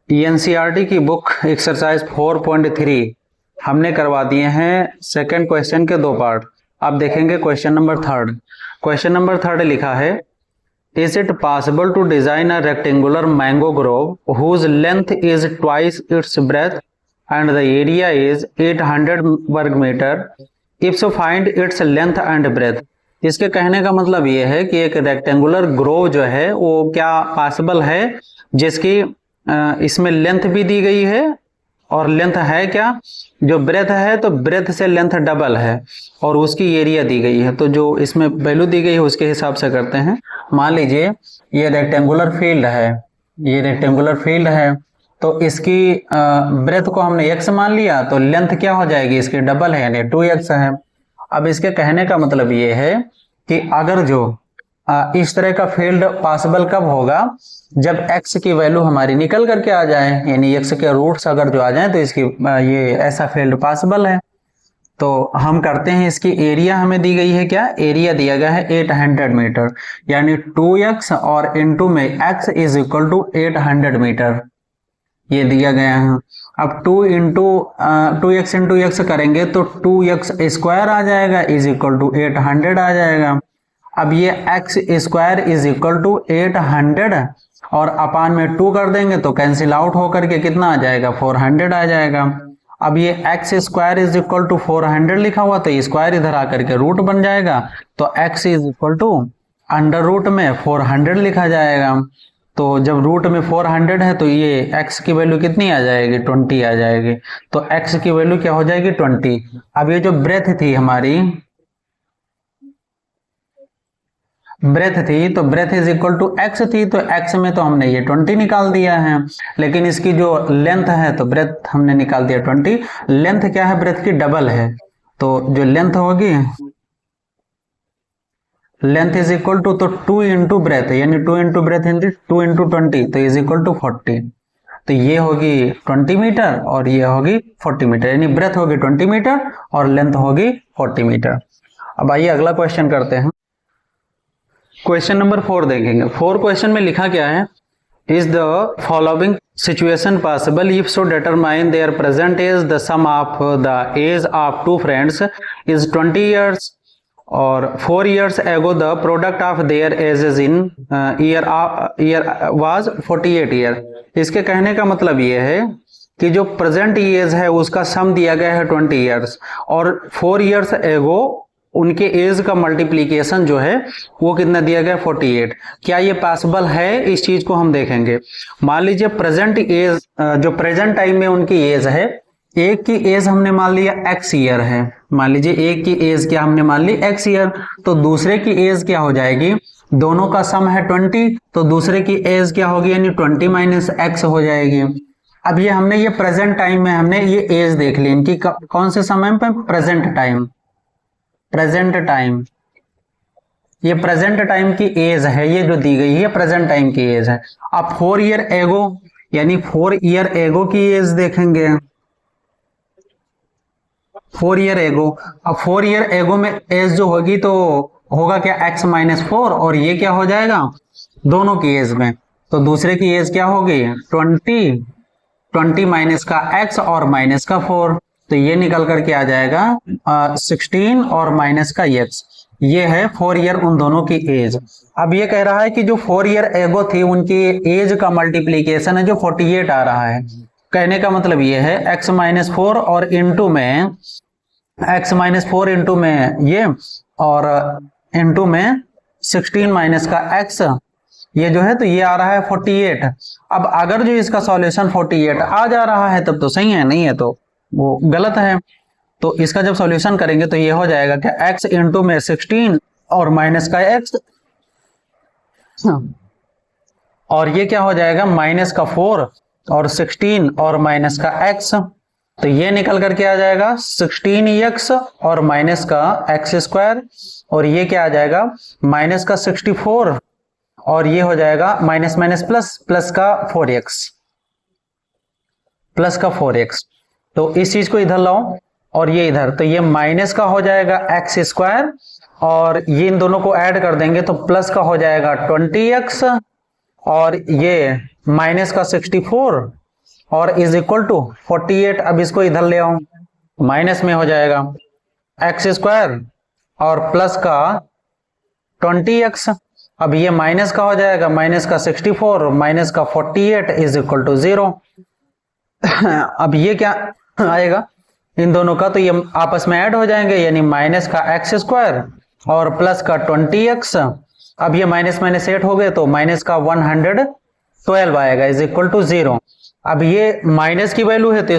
NCERT की book exercise 4.3 हमने करवा दिए हैं सेकंड क्वेश्चन के दो पार्ट। आप देखेंगे question number third. Question number third लिखा है, is it possible to design a rectangular mango grove whose length is twice its breadth and the area is 800 वर्ग metre, if so find its length and breadth. इसके कहने का मतलब ये है कि एक रेक्टेंगुलर ग्रोव जो है वो क्या पॉसिबल है जिसकी इसमें लेंथ भी दी गई है और लेंथ है क्या, जो ब्रेथ है तो ब्रेथ से लेंथ डबल है और उसकी एरिया दी गई है। तो जो इसमें वैल्यू दी गई है उसके हिसाब से करते हैं। मान लीजिए ये रेक्टेंगुलर फील्ड है, ये रेक्टेंगुलर फील्ड है तो इसकी ब्रेथ को हमने x मान लिया तो लेंथ क्या हो जाएगी, इसकी डबल है यानी 2x है। अब इसके कहने का मतलब ये है कि अगर जो इस तरह का फील्ड पॉसिबल कब होगा, जब x की वैल्यू हमारी निकल करके आ जाए, यानी x के रूट्स अगर जो आ जाए तो इसकी ये ऐसा फील्ड पॉसिबल है। तो हम करते हैं, इसकी एरिया हमें दी गई है, क्या एरिया दिया गया है 800 मीटर, यानी 2x और इनटू में x is equal to 800 metre ये दिया गया है। अब 2x इंटू एक्स करेंगे तो 2x स्क्वायर आ जाएगा इज इक्वल टू 800 आ जाएगा। अब ये x square is equal to 800 और अपान में 2 कर देंगे तो कैंसिल आउट होकर के कितना आ जाएगा, 400 आ जाएगा। अब ये x square is equal to 400 लिखा हुआ तो स्क्वायर इधर आकर के रूट बन जाएगा तो x is equal to under root में 400 लिखा जाएगा। तो जब रूट में 400 है तो ये x की वैल्यू कितनी आ जाएगी, 20 आ जाएगी। तो x की वैल्यू क्या हो जाएगी, 20। अब ये जो ब्रेथ थी हमारी, ब्रेथ थी तो breadth is equal to x थी तो x में तो हमने ये 20 निकाल दिया है, लेकिन इसकी जो लेंथ है तो ब्रेथ हमने निकाल दिया 20। लेंथ क्या है, ब्रेथ की डबल है तो जो लेंथ होगी, लेंथ इज इक्वल टू तो 2 इंटू ब्रेथ यानी 2 इंटू ब्रेथ इन 2 इंटू 20 तो इज इक्वल टू 40। तो ये होगी 20 मीटर और ये होगी 40 मीटर, यानी ब्रेथ होगी 20 मीटर और लेंथ होगी 40 मीटर। अब आइए अगला क्वेश्चन करते हैं। क्वेश्चन नंबर 4 देखेंगे। 4 क्वेश्चन में लिखा क्या है, is the following situation possible if so determine their present age the sum of the age of two friends is 20 years और 4 years ago the product of their ages in year was 48 year। इसके कहने का मतलब ये है कि जो present as है उसका सम दिया गया है 20 years और 4 years ago उनके एज का मल्टीप्लीकेशन जो है वो कितना दिया गया, 48। क्या ये पॉसिबल है, इस चीज को हम देखेंगे। मान लीजिए प्रेजेंट एज, जो प्रेजेंट टाइम में उनकी एज है, एक की एज हमने मान लिया x ईयर है, मान लीजिए एक की एज क्या हमने मान ली x ईयर, तो दूसरे की एज क्या हो जाएगी, दोनों का सम है 20 तो दूसरे की एज क्या होगी, यानी 20 माइनस x हो जाएगी। अब ये हमने ये प्रेजेंट टाइम में हमने ये एज देख ली इनकी, कौन से समय पे, प्रेजेंट टाइम, प्रेजेंट टाइम, ये प्रेजेंट टाइम की एज है, ये जो दी गई है प्रेजेंट टाइम की एज है। अब 4 ईयर एगो यानी 4 ईयर एगो की एज देखेंगे, 4 ईयर एगो। अब 4 ईयर एगो में एज जो होगी तो होगा क्या, x माइनस 4 और ये क्या हो जाएगा दोनों की एज में, तो दूसरे की एज क्या होगी 20 माइनस का x और माइनस का 4 तो ये निकल करके आ जाएगा 16 और माइनस का x, ये है 4 ईयर उन दोनों की एज। अब ये कह रहा है कि जो 4 ईयर एगो थी उनकी एज का मल्टीप्लीकेशन है जो 48 आ रहा है। कहने का मतलब ये है x माइनस 4 और इंटू में x माइनस 4 इंटू में ये और इंटू में 16 माइनस का x, ये जो है तो ये आ रहा है 48। अब अगर जो इसका सॉल्यूशन 48 आ जा रहा है तब तो सही है, नहीं है तो वो गलत है। तो इसका जब सॉल्यूशन करेंगे तो ये हो जाएगा क्या, x इंटू में 16 और माइनस का x और ये क्या हो जाएगा माइनस का 4 और 16 और माइनस का x, तो ये निकल करके आ जाएगा 16x और माइनस का x स्क्वायर और ये क्या आ जाएगा माइनस का 64 और ये हो जाएगा माइनस माइनस प्लस, प्लस का 4x, प्लस का 4x। तो इस चीज को इधर लाओ और ये इधर, तो ये माइनस का हो जाएगा x स्क्वायर और ये इन दोनों को ऐड कर देंगे तो प्लस का हो जाएगा 20x और ये माइनस का 64 और इज इक्वल टू 48। अब इसको इधर ले आओ, माइनस में हो जाएगा एक्स स्क्वायर और प्लस का 20x। अब ये माइनस का हो जाएगा, माइनस का 64 माइनस का 48 इज इक्वल टू 0। अब ये क्या आएगा इन दोनों का, तो ये आपस में ऐड हो जाएंगे, यानी माइनस का एक्स स्क्वायर और प्लस का 20x। अब ये माइनस माइनस एट हो गए तो माइनस का 112 आएगा इज इक्वल टू 0। अब ये माइनस की वैल्यू है तो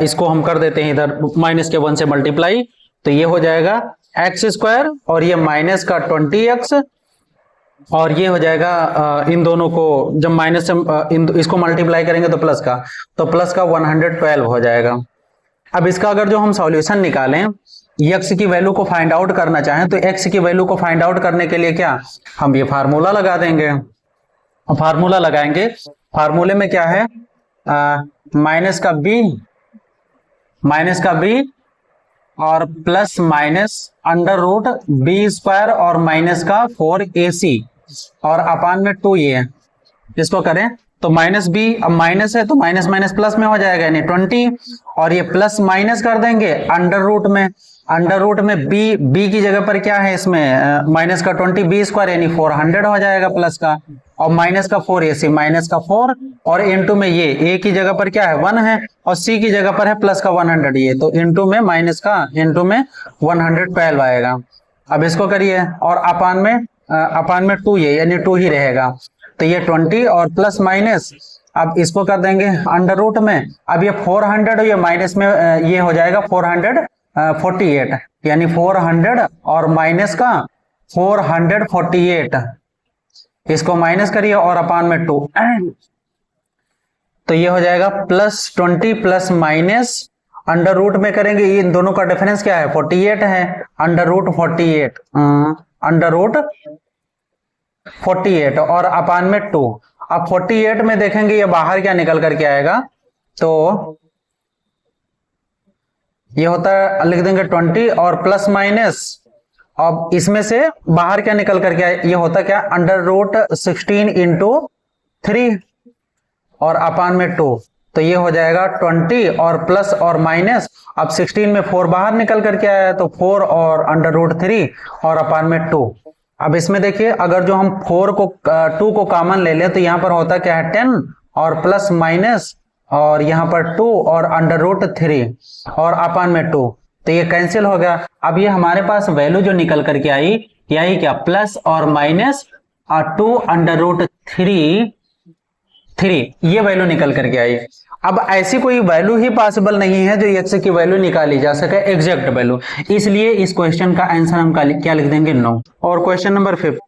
इसको हम कर देते हैं इधर माइनस के 1 से मल्टीप्लाई, तो ये हो जाएगा एक्स स्क्वायर और ये माइनस का 20x और ये हो जाएगा इन दोनों को जब माइनस से इसको मल्टीप्लाई करेंगे तो प्लस का 112 हो जाएगा। अब इसका अगर जो हम सॉल्यूशन निकालें, x की वैल्यू को फाइंड आउट करना चाहें तो x की वैल्यू को फाइंड आउट करने के लिए क्या हम ये फार्मूला लगा देंगे। फार्मूला लगाएंगे, फार्मूले में क्या है माइनस का b और plus minus under root B square और माइनस का 4ac और अपान में 2 ये इसको करें तो माइनस बी, अब माइनस है तो माइनस माइनस प्लस में हो जाएगा यानी 20 और ये प्लस माइनस कर देंगे अंडर रूट में बी की जगह पर क्या है इसमें माइनस का 20 बी स्क्वायर यानी 400 हो जाएगा प्लस का, और माइनस का 4ac माइनस का 4 और इनटू में ये ए की जगह पर क्या है 1 है और सी की जगह पर है प्लस का 100 ये, तो इनटू में माइनस का इनटू में 112 आएगा। अब इसको करिए और अपान में 2 ये यानी 2 ही रहेगा, तो ये 20 और प्लस माइनस अब इसको कर देंगे अंडर रूट में। अब ये 400 ये माइनस में ये हो जाएगा 448 यानी 400 और माइनस का 448 इसको माइनस करिए और अपान में 2 तो ये हो जाएगा plus 20 plus minus under root में करेंगे, ये इन दोनों का डिफरेंस क्या है 48 है, अंडर रूट 48 और अपान में 2। अब 48 में देखेंगे ये बाहर क्या निकल करके आएगा, तो ये होता है लिख देंगे 20 और प्लस माइनस, अब इसमें से बाहर क्या निकल करके आए ये होता क्या अंडर रूट 16 इंटू 3 और अपान में 2, तो ये हो जाएगा 20 और प्लस और माइनस, अब 16 में 4 बाहर निकल करके आया तो 4 और अंडर रूट 3 और अपान में 2। अब इसमें देखिए अगर जो हम 2 को कॉमन ले लें तो यहाँ पर होता क्या है 10 और प्लस माइनस और यहाँ पर 2 और अंडर रूट 3 और अपान में 2, तो ये कैंसिल हो गया। अब ये हमारे पास वैल्यू जो निकल करके आई यही क्या प्लस और माइनस और 2 अंडर रूट 3 ये वैल्यू निकल करके आई। अब ऐसी कोई वैल्यू ही पॉसिबल नहीं है जो x की वैल्यू निकाली जा सके एग्जैक्ट वैल्यू, इसलिए इस क्वेश्चन का आंसर हम क्या लिख देंगे नो। और question number 5,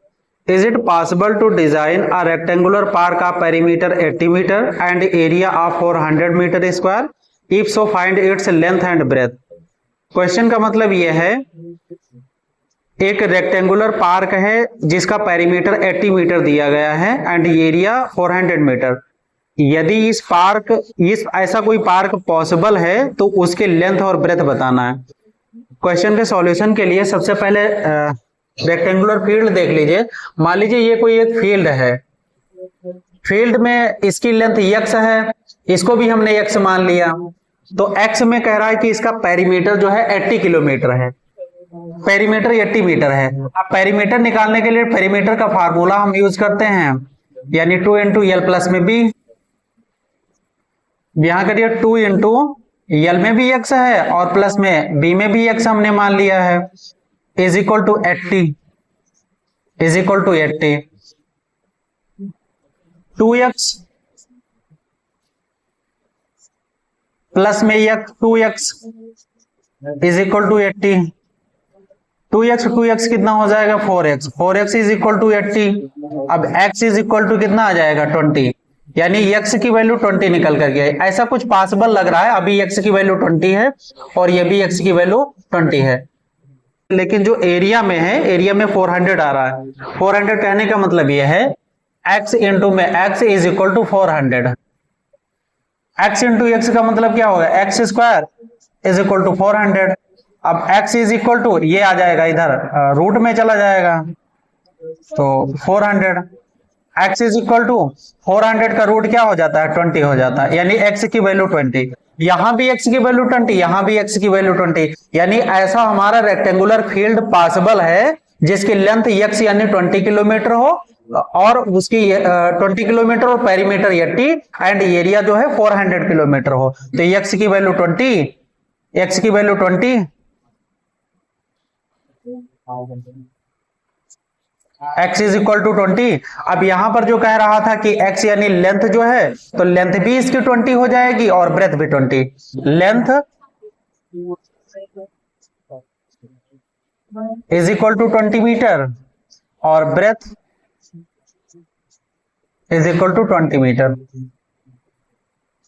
is it possible to design a rectangular park of perimeter 80 metre and area of 400 metre square, if so find its length and breadth. Question का मतलब यह है एक रेक्टेंगुलर पार्क है जिसका पेरीमीटर 80 मीटर दिया गया है एंड एरिया 400 मीटर। यदि ऐसा कोई पार्क पॉसिबल है तो उसके लेंथ और ब्रेथ बताना है। क्वेश्चन के सॉल्यूशन के लिए सबसे पहले रेक्टेंगुलर फील्ड देख लीजिए। मान लीजिए ये कोई एक फील्ड है, फील्ड में इसकी लेंथ x है, इसको भी हमने x मान लिया, तो x में कह रहा है कि इसका पेरीमीटर जो है 80 किलोमीटर है, पेरीमीटर 80 मीटर है। अब पेरीमीटर निकालने के लिए पेरीमीटर का फार्मूला हम यूज करते हैं, यानी 2 इंटू एल प्लस में बी, यहां करिए 2 इंटू एल में भी x है और प्लस में b में भी x हमने मान लिया है, is equal to 80 2x plus में 2x is equal to 80, 2x कितना हो जाएगा 4x इज इक्वल टू 80। अब x इज इक्वल टू कितना आ जाएगा 20, यानी x की वैल्यू 20 निकल कर गया। ऐसा कुछ पॉसिबल लग रहा है, अभी x की वैल्यू 20 है और ये भी x की वैल्यू 20 है, लेकिन जो एरिया में है एरिया में 400 आ रहा है। 400 कहने का मतलब ये है x इंटू में x is equal to 400, x into x का मतलब क्या होगा x square is equal to 400। अब x इज इक्वल टू ये आ जाएगा इधर रूट में चला जाएगा तो 400, x इज इक्वल टू 400 का रूट क्या हो जाता है 20 हो जाता है, यानी x की वैल्यू 20, यहां भी x की वैल्यू 20, यहां भी x की वैल्यू 20, यानी ऐसा हमारा रेक्टेंगुलर फील्ड पॉसिबल है जिसकी लेंथ x यानी 20 किलोमीटर हो और उसकी 20 किलोमीटर और पेरीमीटर 80 एंड एरिया जो है 400 किलोमीटर हो। तो x की वैल्यू 20, x की value 20, x is equal to 20। अब यहां पर जो कह रहा था कि x यानी लेंथ जो है, तो लेंथ भी इसकी 20 हो जाएगी और ब्रेथ भी 20। Length is equal to 20 metre और breadth is equal to 20 metre.